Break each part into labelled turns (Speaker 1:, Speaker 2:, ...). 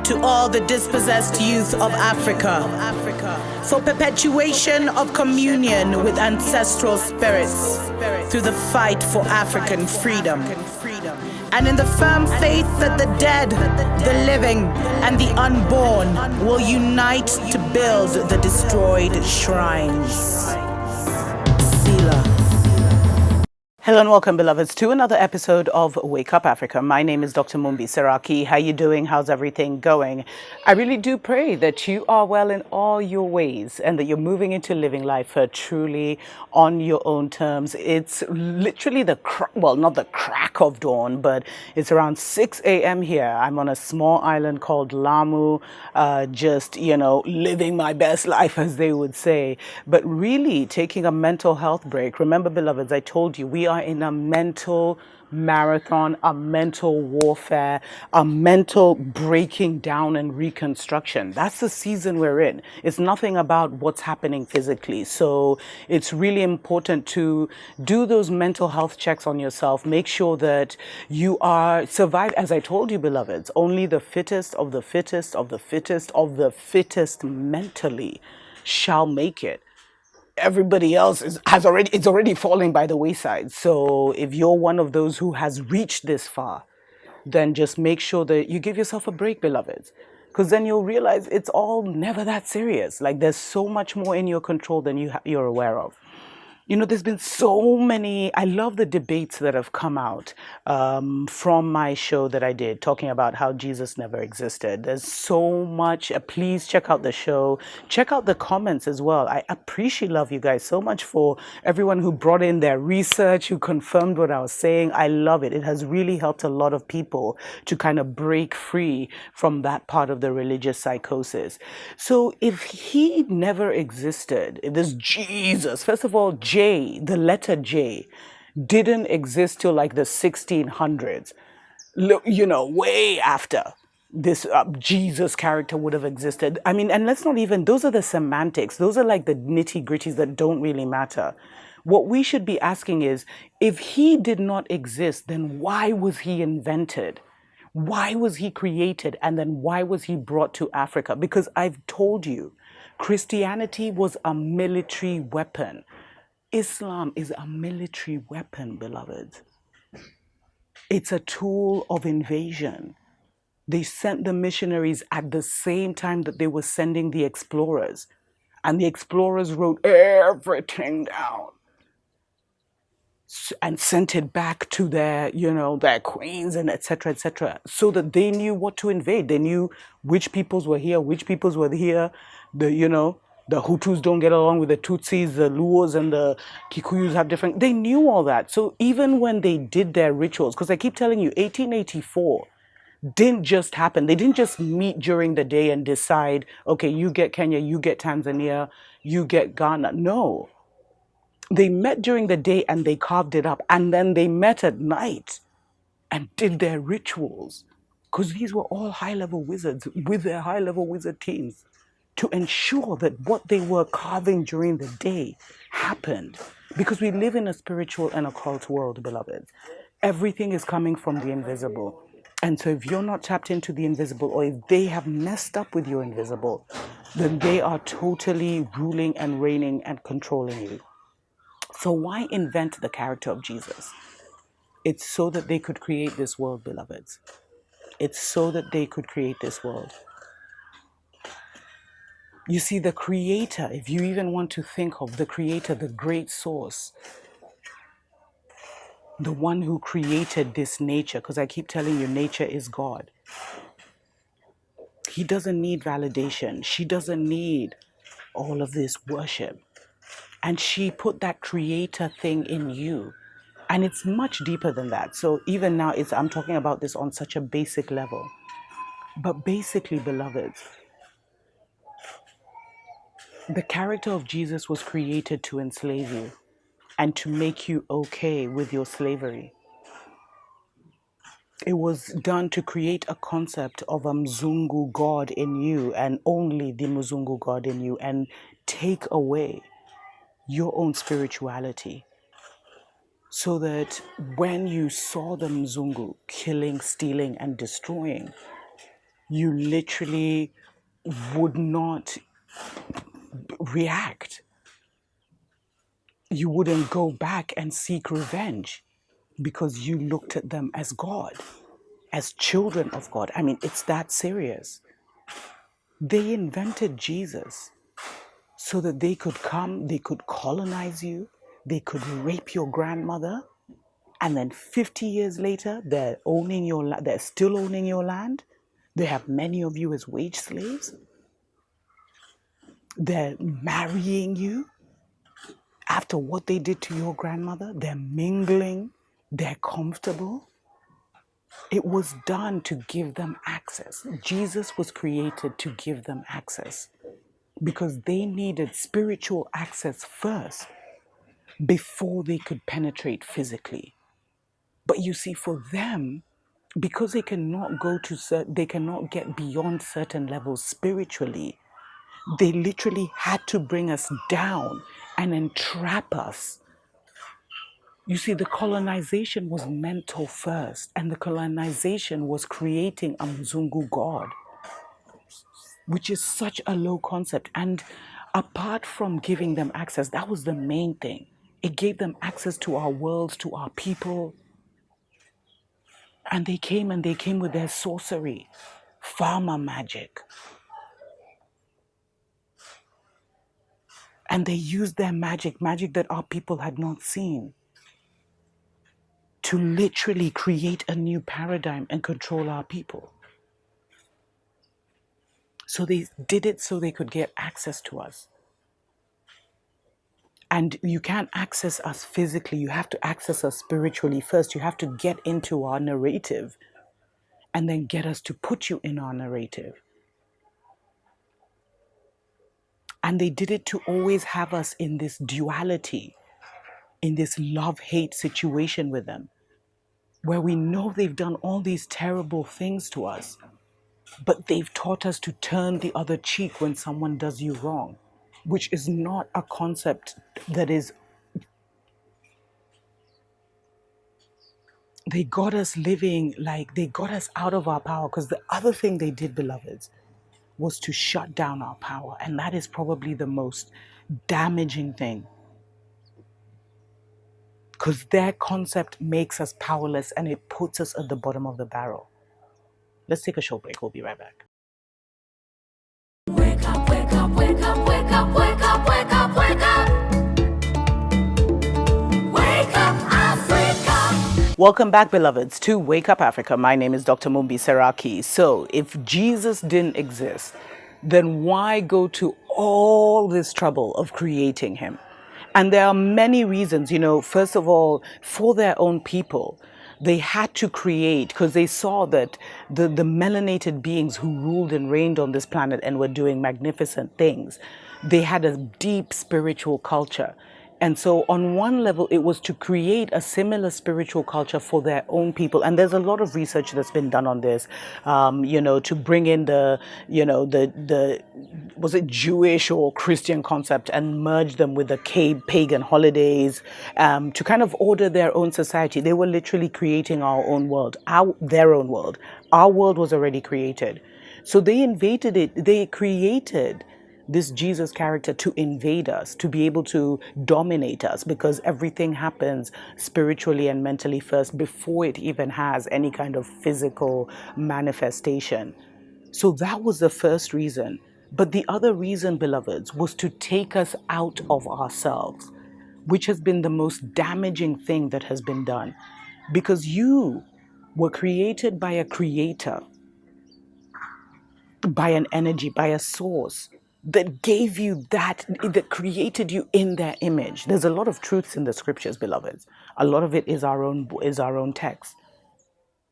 Speaker 1: to all the dispossessed youth of Africa, for perpetuation of communion with ancestral spirits through the fight for African freedom, and in the firm faith that the dead, the living, and the unborn will unite to build the destroyed shrines. Selah. Hello and welcome, beloveds, to another episode of Wake Up Africa. My name is Dr. Mumbi Saraki. How you doing? How's everything going? I really do pray that you are well in all your ways and that you're moving into living life truly on your own terms. It's literally not the crack of dawn, but it's around 6 a.m. here. I'm on a small island called Lamu, living my best life, as they would say, but really taking a mental health break. Remember, beloveds, I told you we are in a mental marathon, a mental warfare, a mental breaking down and reconstruction. That's the season we're in. It's nothing about what's happening physically. So it's really important to do those mental health checks on yourself. Make sure that you are survive. As I told you, beloveds, only the fittest of the fittest of the fittest of the fittest mentally shall make it. Everybody else it's already falling by the wayside. So if you're one of those who has reached this far, then just make sure that you give yourself a break, beloveds, because then you'll realize it's all never that serious. Like, there's so much more in your control than you're aware of. You know, there's been so many, I love the debates that have come out from my show that I did, talking about how Jesus never existed. There's so much. Please check out the show. Check out the comments as well. I appreciate, love you guys so much for everyone who brought in their research, who confirmed what I was saying. I love it. It has really helped a lot of people to kind of break free from that part of the religious psychosis. So if he never existed, if this Jesus, first of all, the letter J, didn't exist till like the 1600s, way after this Jesus character would have existed. I mean, and let's not even, those are the semantics. Those are like the nitty gritties that don't really matter. What we should be asking is, if he did not exist, then why was he invented? Why was he created? And then why was he brought to Africa? Because I've told you, Christianity was a military weapon. Islam is a military weapon, beloved. It's a tool of invasion. They sent the missionaries at the same time that they were sending the explorers. And the explorers wrote everything down and sent it back to their queens and etc., so that they knew what to invade. They knew which peoples were here, the Hutus don't get along with the Tutsis, the Luos and the Kikuyus have different... They knew all that. So even when they did their rituals, because I keep telling you, 1884 didn't just happen. They didn't just meet during the day and decide, okay, you get Kenya, you get Tanzania, you get Ghana. No. They met during the day and they carved it up. And then they met at night and did their rituals. Because these were all high-level wizards with their high-level wizard teams, to ensure that what they were carving during the day happened. Because we live in a spiritual and occult world, beloved. Everything is coming from the invisible. And so if you're not tapped into the invisible, or if they have messed up with your invisible, then they are totally ruling and reigning and controlling you. So why invent the character of Jesus? It's so that they could create this world, beloveds. It's so that they could create this world. You see, the creator, if you even want to think of the creator, the great source, the one who created this nature, because I keep telling you, nature is God. He doesn't need validation. She doesn't need all of this worship. And she put that creator thing in you. And it's much deeper than that. So even now, I'm talking about this on such a basic level. But basically, beloveds, the character of Jesus was created to enslave you and to make you okay with your slavery. It was done to create a concept of a Mzungu God in you, and only the Mzungu God in you, and take away your own spirituality. So that when you saw the Mzungu killing, stealing, and destroying, you literally would not react. You wouldn't go back and seek revenge because you looked at them as God, as children of God. I mean, it's that serious. They invented Jesus so that they could come, they could colonize you, they could rape your grandmother, and then 50 years later, they're owning they're still owning your land. They have many of you as wage slaves. They're marrying you after what they did to your grandmother. They're mingling. They're comfortable. It was done to give them access. Jesus was created to give them access because they needed spiritual access first before they could penetrate physically. But you see, for them, because they cannot they cannot get beyond certain levels spiritually, they literally had to bring us down and entrap us. You see, the colonization was mental first, and the colonization was creating a Mzungu God, which is such a low concept. And apart from giving them access, that was the main thing. It gave them access to our worlds, to our people. And they came with their sorcery, farmer magic. And they used their magic that our people had not seen, to literally create a new paradigm and control our people. So they did it so they could get access to us. And you can't access us physically, you have to access us spiritually first. You have to get into our narrative and then get us to put you in our narrative. And they did it to always have us in this duality, in this love-hate situation with them, where we know they've done all these terrible things to us, but they've taught us to turn the other cheek when someone does you wrong, which is not a concept that is. They got us living like they got us out of our power, because the other thing they did, beloveds, was to shut down our power. And that is probably the most damaging thing, because their concept makes us powerless and it puts us at the bottom of the barrel. Let's take a short break. We'll be right back.
Speaker 2: Wake up, wake up, wake up, wake up, wake up, wake up, wake up. Wake up, Africa.
Speaker 1: Welcome back, beloveds, to Wake Up Africa. My name is Dr. Mumbi Seraki. So if Jesus didn't exist, then why go to all this trouble of creating him? And there are many reasons. First of all, for their own people, they had to create, because they saw that the melanated beings who ruled and reigned on this planet and were doing magnificent things, they had a deep spiritual culture. And so on one level, it was to create a similar spiritual culture for their own people. And there's a lot of research that's been done on this, to bring in was it Jewish or Christian concept and merge them with the pagan holidays, to kind of order their own society. They were literally creating our own world, their own world. Our world was already created. So they invaded it. They created this Jesus character to invade us, to be able to dominate us, because everything happens spiritually and mentally first before it even has any kind of physical manifestation. So that was the first reason. But the other reason, beloveds, was to take us out of ourselves, which has been the most damaging thing that has been done. Because you were created by a creator, by an energy, by a source that gave you that created you in their image. There's a lot of truths in the scriptures, beloveds. A lot of it is our own text.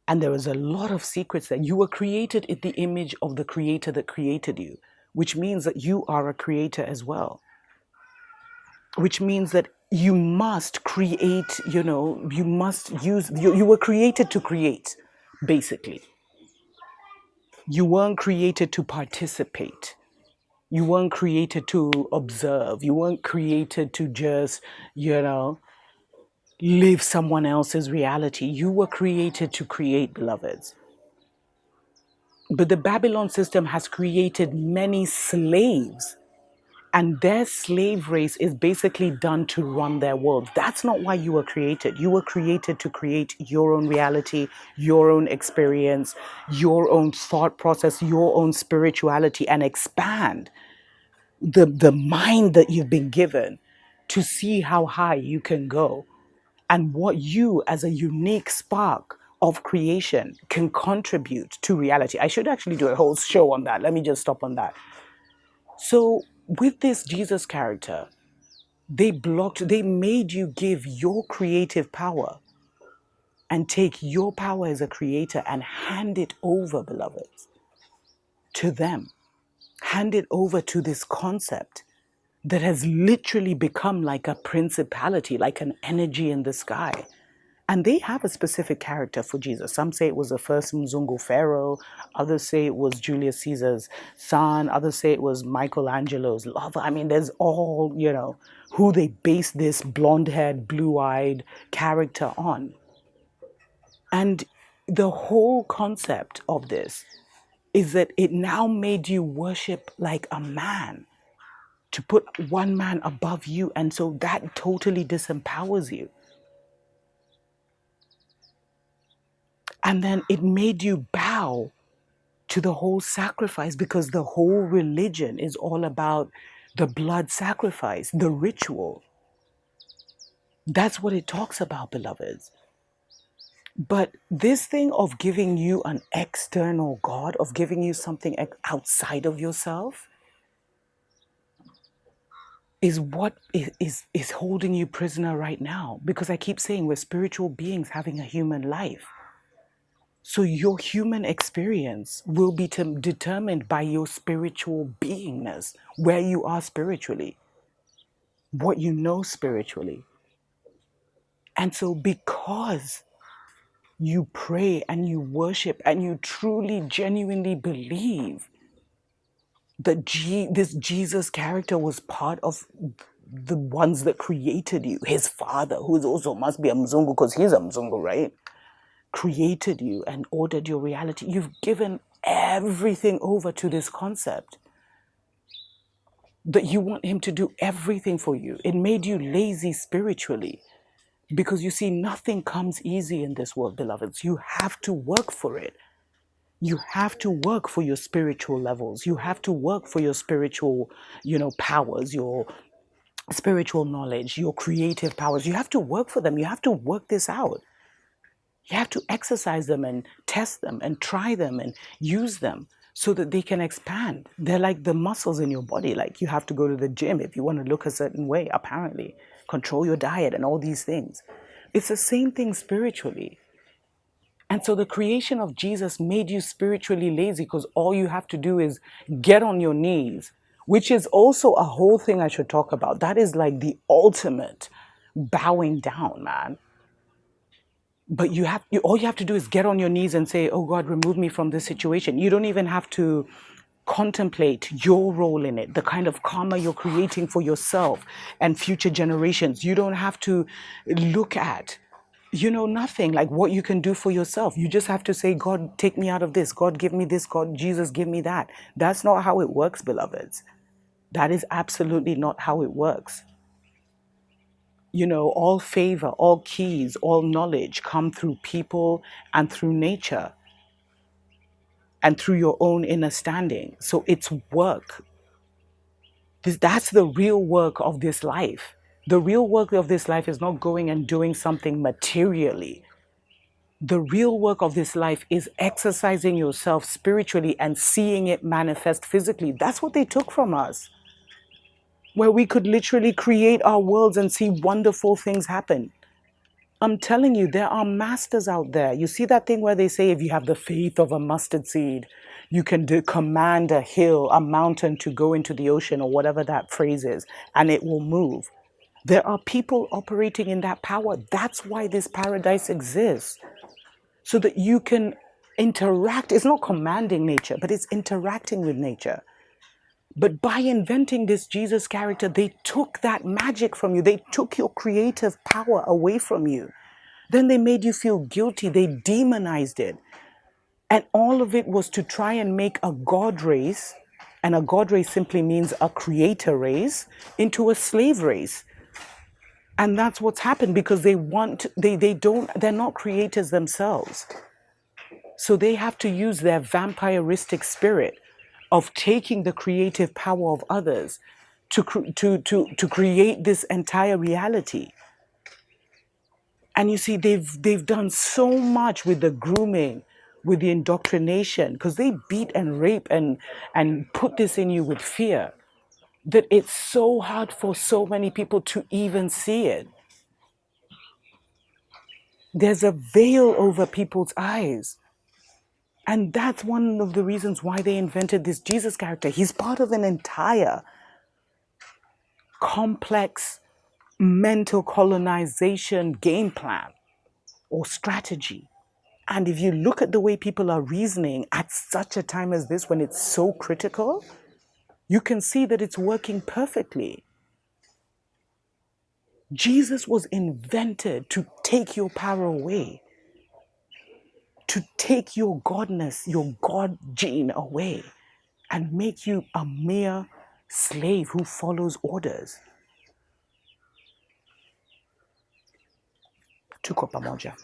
Speaker 1: And there is a lot of secrets that you were created in the image of the creator that created you, which means that you are a creator as well. Which means that you must create, you must use, you were created to create, basically. You weren't created to participate. You weren't created to observe. You weren't created to just, live someone else's reality. You were created to create, beloveds. But the Babylon system has created many slaves, and their slave race is basically done to run their world. That's not why you were created. You were created to create your own reality, your own experience, your own thought process, your own spirituality, and expand the mind that you've been given to see how high you can go and what you, as a unique spark of creation, can contribute to reality. I should actually do a whole show on that. Let me just stop on that. So, with this Jesus character, they made you give your creative power and take your power as a creator and hand it over, beloveds, to them. Hand it over to this concept that has literally become like a principality, like an energy in the sky. And they have a specific character for Jesus. Some say it was the first Mzungu Pharaoh. Others say it was Julius Caesar's son. Others say it was Michelangelo's lover. I mean, there's all, who they base this blonde-haired, blue-eyed character on. And the whole concept of this is that it now made you worship like a man, to put one man above you. And so that totally disempowers you. And then it made you bow to the whole sacrifice, because the whole religion is all about the blood sacrifice, the ritual. That's what it talks about, beloveds. But this thing of giving you an external God, of giving you something outside of yourself, is what is holding you prisoner right now. Because I keep saying we're spiritual beings having a human life. So your human experience will be determined by your spiritual beingness, where you are spiritually, what you know spiritually. And so because you pray and you worship and you truly, genuinely believe that this Jesus character was part of the ones that created you, his father, who is also must be a Mzungu because he's a Mzungu, right? Created you and ordered your reality. You've given everything over to this concept that you want him to do everything for you. It made you lazy spiritually, because you see, nothing comes easy in this world, beloveds. You have to work for it. You have to work for your spiritual levels. You have to work for your spiritual, powers, your spiritual knowledge, your creative powers. You have to work for them. You have to work this out. You have to exercise them and test them and try them and use them so that they can expand. They're like the muscles in your body. Like, you have to go to the gym if you want to look a certain way, apparently. Control your diet and all these things. It's the same thing spiritually. And so the creation of Jesus made you spiritually lazy, because all you have to do is get on your knees, which is also a whole thing I should talk about. That is like the ultimate bowing down, man. But all you have to do is get on your knees and say, oh God, remove me from this situation. You don't even have to contemplate your role in it, the kind of karma you're creating for yourself and future generations. You don't have to look at, nothing like what you can do for yourself. You just have to say, God, take me out of this. God, give me this. God, Jesus, give me that. That's not how it works, beloveds. That is absolutely not how it works. All favor, all keys, all knowledge come through people and through nature and through your own inner standing. So it's work. That's the real work of this life. The real work of this life is not going and doing something materially. The real work of this life is exercising yourself spiritually and seeing it manifest physically. That's what they took from us, where we could literally create our worlds and see wonderful things happen. I'm telling you, there are masters out there. You see that thing where they say if you have the faith of a mustard seed, you can command a hill, a mountain to go into the ocean, or whatever that phrase is, and it will move. There are people operating in that power. That's why this paradise exists, so that you can interact. It's not commanding nature, but it's interacting with nature. But by inventing this Jesus character, they took that magic from you. They took your creative power away from you. Then they made you feel guilty. They demonized it. And all of it was to try and make a God race, and a God race simply means a creator race, into a slave race. And that's what's happened because they're not creators themselves. So they have to use their vampiristic spirit of taking the creative power of others to create this entire reality. And you see, they've done so much with the grooming, with the indoctrination, because they beat and rape and put this in you with fear, that it's so hard for so many people to even see it. There's a veil over people's eyes. And that's one of the reasons why they invented this Jesus character. He's part of an entire complex mental colonization game plan or strategy. And if you look at the way people are reasoning at such a time as this, when it's so critical, you can see that it's working perfectly. Jesus was invented to take your power away, to take your godness, your God gene away, and make you a mere slave who follows orders. Tuko pamoja.